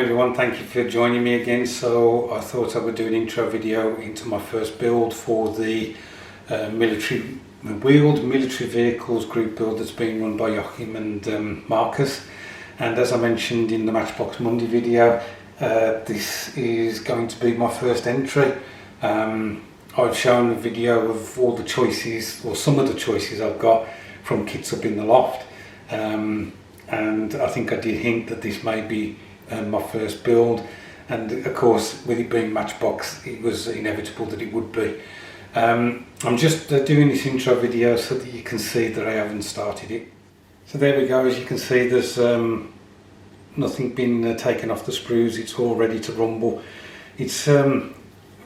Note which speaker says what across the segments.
Speaker 1: everyone, thank you for joining me again. So I thought I would do an intro video into my first build for the wheeled military vehicles group build that's been run by Joachim and Marcus. And as I mentioned in the Matchbox Monday video, this is going to be my first entry. I've shown a video of all the choices, or some of the choices I've got from kits up in the loft, and I think I did hint that this may be my first build, and of course with it being Matchbox it was inevitable that it would be. I'm just doing this intro video so that you can see that I haven't started it. So there we go, as you can see there's nothing been taken off the sprues, it's all ready to rumble. It's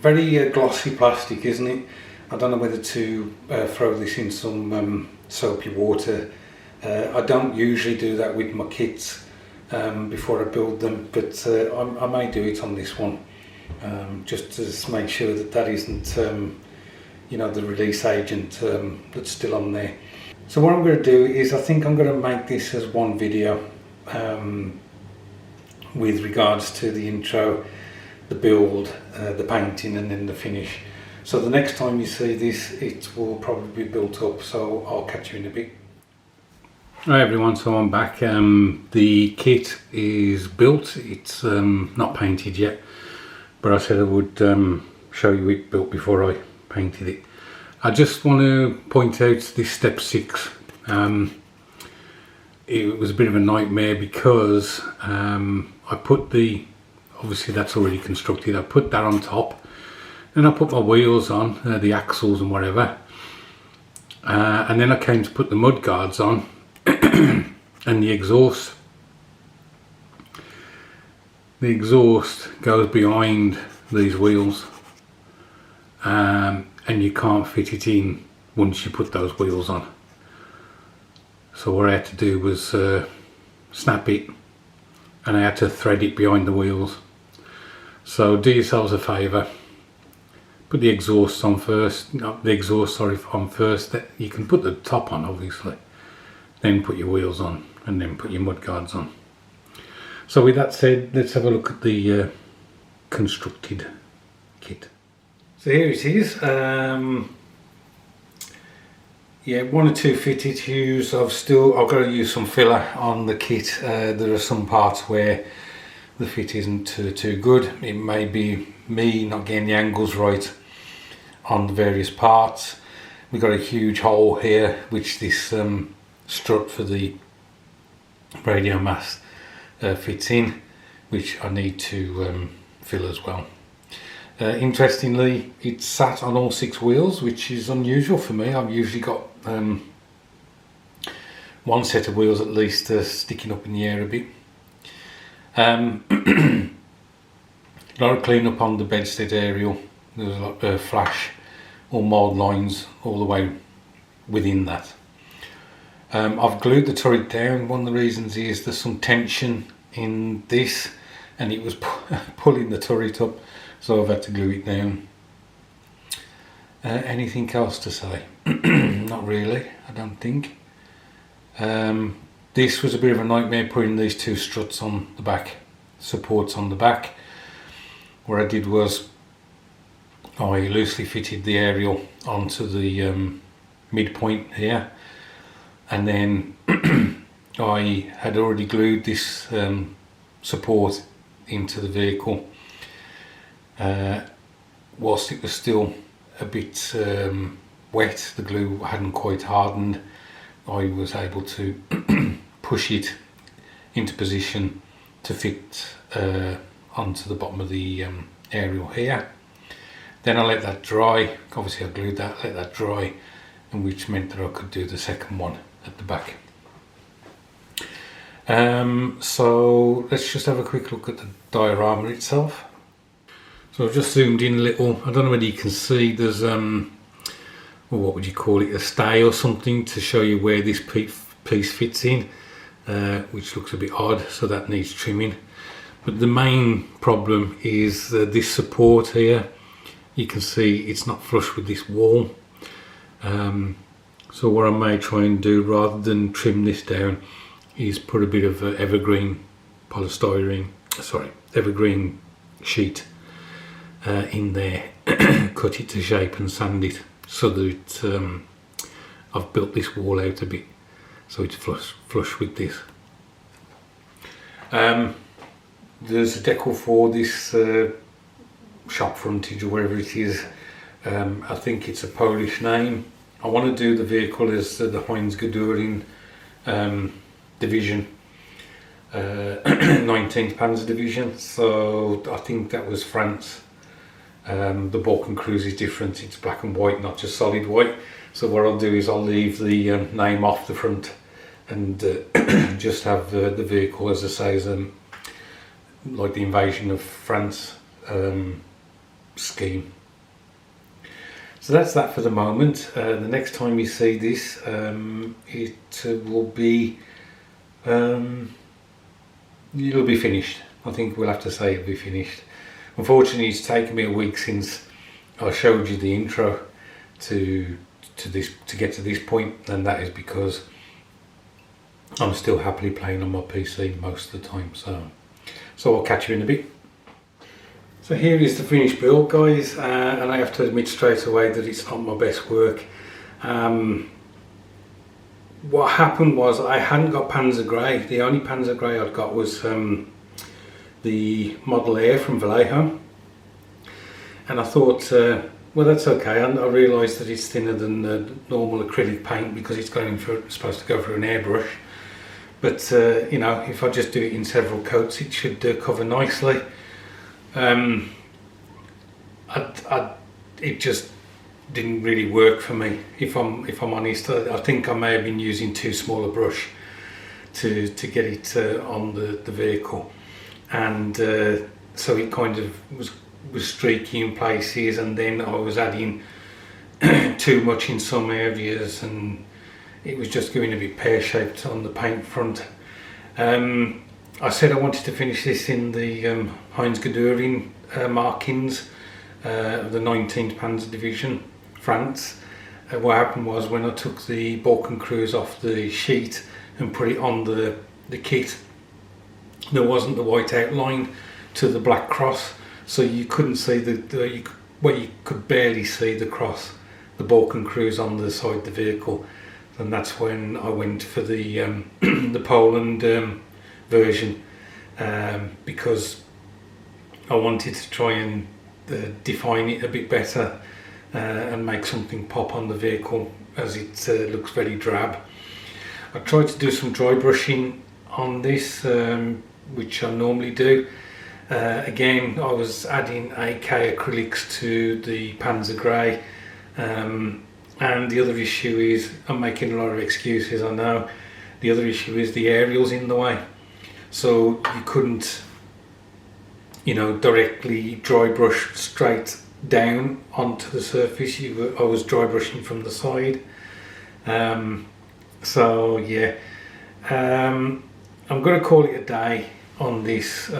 Speaker 1: very glossy plastic, isn't it? I don't know whether to throw this in some soapy water. I don't usually do that with my kits before I build them, but I may do it on this one, just to make sure that that isn't you know, the release agent that's still on there. So what I'm going to do is I think I'm going to make this as one video with regards to the intro, the build, the painting and then the finish. So the next time you see this it will probably be built up, so I'll catch you in a bit. Hi everyone, so I'm back. The kit is built, it's not painted yet, but I said I would show you it built before I painted it. I just want to point out this step 6. It was a bit of a nightmare because I put the, obviously that's already constructed, I put that on top, then I put my wheels on, the axles and whatever, and then I came to put the mud guards on and the exhaust goes behind these wheels, and you can't fit it in once you put those wheels on. So what I had to do was snap it, and I had to thread it behind the wheels. So do yourselves a favour, put the exhaust on first, not the exhaust, sorry, on first. You can put the top on obviously, then put your wheels on and then put your mud guards on. So with that said, let's have a look at the constructed kit. So here it is. Yeah, 1 or 2 fitted hues. I've got to use some filler on the kit. There are some parts where the fit isn't too good. It may be me not getting the angles right on the various parts. We've got a huge hole here which this strut for the radio mast fits in, which I need to fill as well. Interestingly, it's sat on all 6 wheels, which is unusual for me. I've usually got one set of wheels at least sticking up in the air a bit. A lot of clean up on the bedstead aerial. There's a lot of flash or mould lines all the way within that. I've glued the turret down. One of the reasons is there's some tension in this and it was pulling the turret up, so I've had to glue it down. Anything else to say? Not really, I don't think. This was a bit of a nightmare putting these 2 struts on the back, supports on the back. What I did was I loosely fitted the aerial onto the midpoint here, and then I had already glued this support into the vehicle. Whilst it was still a bit wet, the glue hadn't quite hardened, I was able to push it into position to fit onto the bottom of the aerial here. Then I let that dry. Obviously I glued that, let that dry, and which meant that I could do the second one at the back. So let's just have a quick look at the diorama itself. So I've just zoomed in a little. I don't know whether you can see, there's well, what would you call it, a stay or something to show you where this piece fits in, which looks a bit odd, so that needs trimming. But the main problem is this support here. You can see it's not flush with this wall. So what I may try and do, rather than trim this down, is put a bit of evergreen polystyrene evergreen sheet in there, cut it to shape and sand it so that I've built this wall out a bit so it's flush with this. There's a decal for this shop frontage or wherever it is. I think it's a Polish name. I want to do the vehicle as the Heinz Geduring division, 19th Panzer Division, so I think that was France. The Balkan Cruise is different, it's black and white, not just solid white. So what I'll do is I'll leave the name off the front and just have the vehicle, as I say, as like the Invasion of France scheme. So that's that for the moment. The next time you see this, it will be it'll be finished. I think we'll have to say it'll be finished. Unfortunately, it's taken me a week since I showed you the intro to get to this point, and that is because I'm still happily playing on my PC most of the time. So I'll catch you in a bit. So here is the finished build, guys, and I have to admit straight away that it's not my best work. What happened was I hadn't got Panzer Grey. The only Panzer Grey I'd got was the Model Air from Vallejo, and I thought, well, that's okay. I realised that it's thinner than the normal acrylic paint because it's supposed to go through an airbrush. But you know, if I just do it in several coats, it should cover nicely. It just didn't really work for me, if I'm honest. I think I may have been using too small a brush to get it on the vehicle, and so it kind of was streaky in places, and then I was adding too much in some areas, and it was just going a bit pear-shaped on the paint front. I said I wanted to finish this in the Heinz Geduring markings of the 19th Panzer Division, France. What happened was, when I took the Balkan Cruise off the sheet and put it on the kit, there wasn't the white outline to the black cross, so you couldn't see you could barely see the cross, the Balkan Cruise on the side of the vehicle. And that's when I went for the the Poland version, because I wanted to try and define it a bit better and make something pop on the vehicle, as it looks very drab. I tried to do some dry brushing on this, which I normally do. Again, I was adding AK acrylics to the Panzer Grey, and the other issue is, I'm making a lot of excuses, I know. The other issue is the aerial's in the way, so you couldn't, you know, directly dry brush straight down onto the surface. I was dry brushing from the side. So yeah, I'm going to call it a day on this.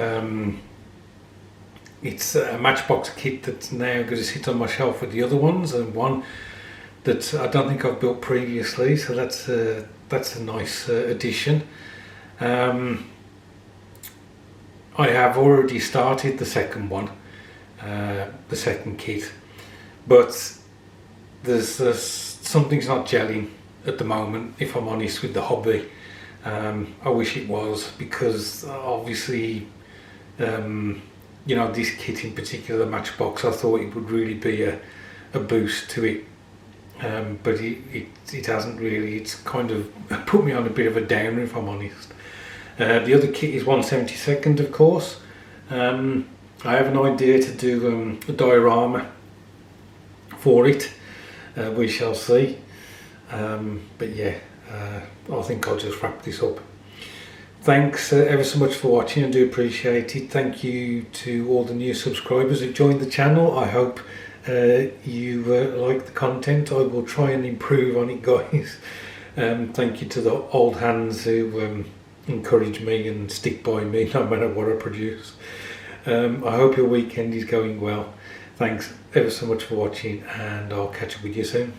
Speaker 1: It's a Matchbox kit that's now going to sit on my shelf with the other ones, and one that I don't think I've built previously, so that's a nice addition. I have already started the second one, the second kit, but there's something's not gelling at the moment, if I'm honest, with the hobby. I wish it was, because obviously you know, this kit in particular, the Matchbox, I thought it would really be a boost to it, but it hasn't really. It's kind of put me on a bit of a downer, if I'm honest. The other kit is 1/72, of course. I have an idea to do a diorama for it. We shall see. But yeah, I think I'll just wrap this up. Thanks ever so much for watching, I do appreciate it. Thank you to all the new subscribers who joined the channel. I hope you like the content. I will try and improve on it, guys. Thank you to the old hands who encourage me and stick by me no matter what I produce. I hope your weekend is going well. Thanks ever so much for watching, and I'll catch up with you soon.